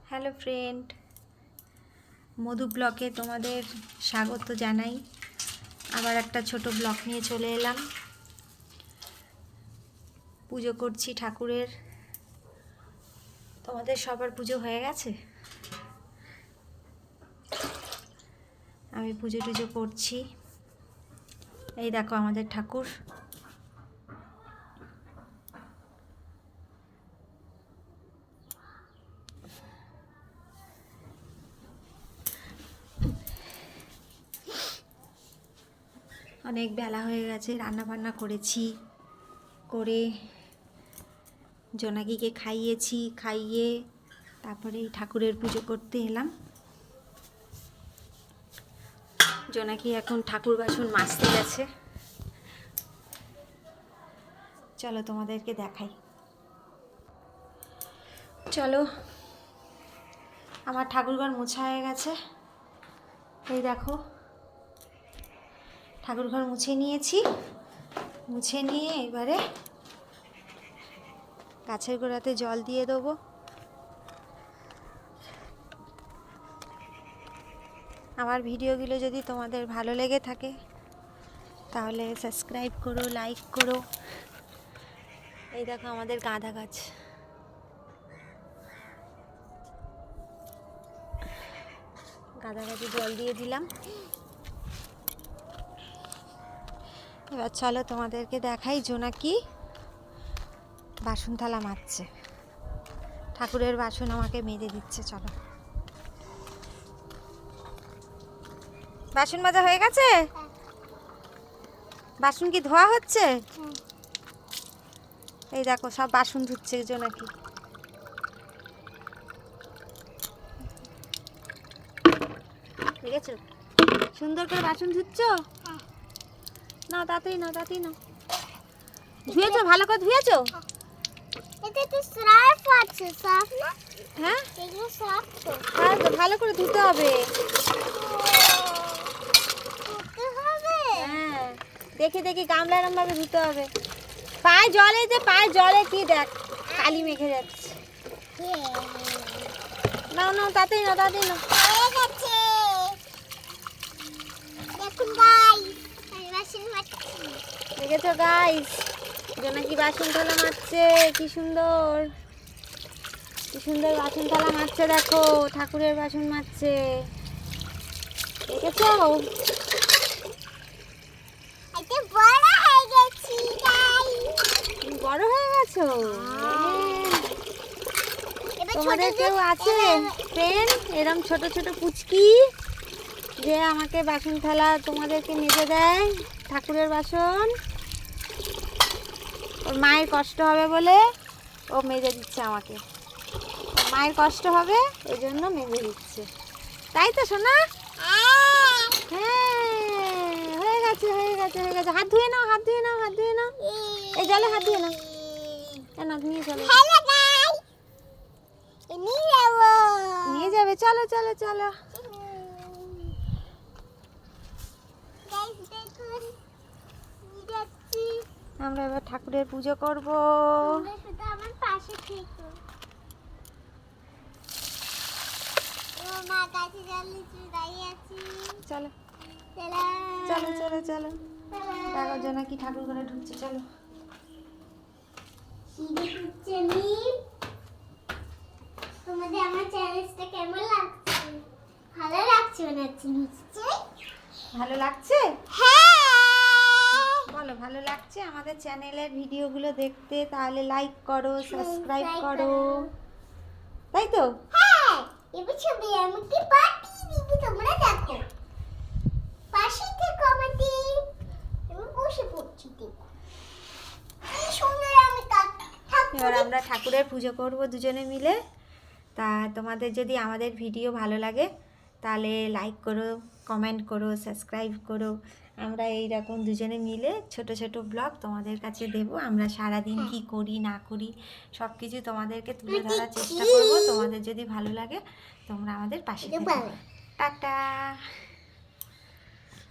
Hello friend, মধু ব্লকে তোমাদের স্বাগত জানাই। আবার একটা ছোট ব্লক নিয়ে চলে এলাম। পুজো করছি ঠাকুরের। তোমাদের সবার পুজো হয়ে গেছে? আমি পুজো টুজো করছি। এই দেখো আমাদের ঠাকুর। অনেক বেলা হয়ে গেছে, রান্না বান্না করেছি, করে জোনাকিকে খাইয়ে তারপরে এই ঠাকুরের পুজো করতে এলাম। জোনাকি এখন ঠাকুর বাসন মাজতে গেছে। চলো তোমাদেরকে দেখাই। চলো, আমার ঠাকুরঘর মোছা হয়ে গেছে। এই দেখো, ঠাকুরঘর মুছে নিয়েছি। মুছে নিয়ে এবারে গাছের গোড়াতে জল দিয়ে দেবো। আমার ভিডিওগুলো যদি তোমাদের ভালো লেগে থাকে তাহলে সাবস্ক্রাইব করো, লাইক করো। এই দেখো আমাদের গাঁদা গাছ। গাঁদা গাছে জল দিয়ে দিলাম। এবার চলো তোমাদেরকে দেখাই জোনাকি বাসন থালা মাজছে। ঠাকুরের বাসন আমাকে মেজে দিচ্ছে। চলো, বাসন মাজা হয়ে গেছে? বাসন কি ধোয়া হচ্ছে? এই দেখো সব বাসন ধুচ্ছে জোনাকি। দেখেছো সুন্দর করে বাসন ধুচ্ছ? না তাতেই না, তাতেই না। ধুয়েছো? ভালো করে ধুয়েছো? এটা তো সার্ফ আছে, সার্ফ না? হ্যাঁ, এগুলো সার্ফ তো। ভালো করে ধুতে হবে। ধুতে হবে? হ্যাঁ, দেখে দেখে গামলা এরম ভাবে ধুতে হবে। পায়ে জলে, যে পায়ে জলে কি দেখ কালি মেখে যাচ্ছে। নাও নাও, তাতেই না, তাতেই না। হয়ে গেছে। দেখুন গাইস, আমি বাসন মাজছি। দেখেছো গাইস, জোনাকি বাসন থালা মাজছে। কি সুন্দর, কি সুন্দর বাসন থালা মাজছে। দেখো ঠাকুরের বাসন মাজছে, দেখেছো? এটা বড় হয়ে গেছি গাইস। তুমি বড় হয়ে গেছো। এবার তোমাদের ছোট কেউ আছে ফ্রেন্ড এরম ছোট ছোট পুচকি যে আমাকে বাসন থালা তোমাদেরকে মেজে দেয়, ঠাকুরের বাসন? ওর মায়ের কষ্ট হবে বলে ও মেজে দিচ্ছে আমাকে। ওর মায়ের কষ্ট হবে এই জন্য মেজে দিচ্ছে, তাই তো সোনা? হ্যাঁ, হয়ে গেছে, হয়ে গেছে, হয়ে গেছে। হাত ধুয়ে নাও, হাত ধুয়ে নাও, হাত ধুয়ে নাও। এই জলে হাত ধুয়ে নাও। কেন নিয়ে চলো, হ্যালো গাইস, নিয়ে যাবো। নিয়ে যাবে? চলো চলো চলো। গাইস দেখুন, নিয়ে যাচ্ছি। আমরা এবার ঠাকুরের পুজো করব। তোমরা শুধু আমার পাশে থেকো। ও মা, কাছে জ্বালিয়ে দাঁড়িয়ে আছি। চলো চলো চলো চলো চলো। দেখো জোনাকি ঠাকুর ঘরে ঢুকছে। চলো। সিঁড়ি উঠছে আমি। তোমাদের আমার চ্যালেঞ্জটা কেমন লাগছে? ভালো লাগছে মনে হচ্ছে নিশ্চয়ই। ভালো লাগছে? হ্যাঁ, বলো ভালো লাগছে আমাদের চ্যানেলের ভিডিওগুলো দেখতে? তাহলে লাইক করো, সাবস্ক্রাইব করো, তাই তো? হ্যাঁ। এবার ছবি আমাকে পাঠিয়ে দিবি, তোমরা দেখো। পাশে থেকে আমাকে আমি বসে পড়ছি, দেখো কি সুন্দর আমি এবার আমরা ঠাকুরের পুজো করব দুজনে মিলে। তা তোমাদের যদি আমাদের ভিডিও ভালো লাগে তাহলে লাইক করো, কমেন্ট করো, সাবস্ক্রাইব করো। আমরা এই রকম দুজনে মিলে ছোট ছোট ব্লগ তোমাদের কাছে দেব। আমরা সারাদিন কি করি না করি সব কিছু তোমাদেরকে তুলে ধরার চেষ্টা করব। তোমাদের যদি ভালো লাগে তোমরা আমাদের পাশে থেকো। টাটা।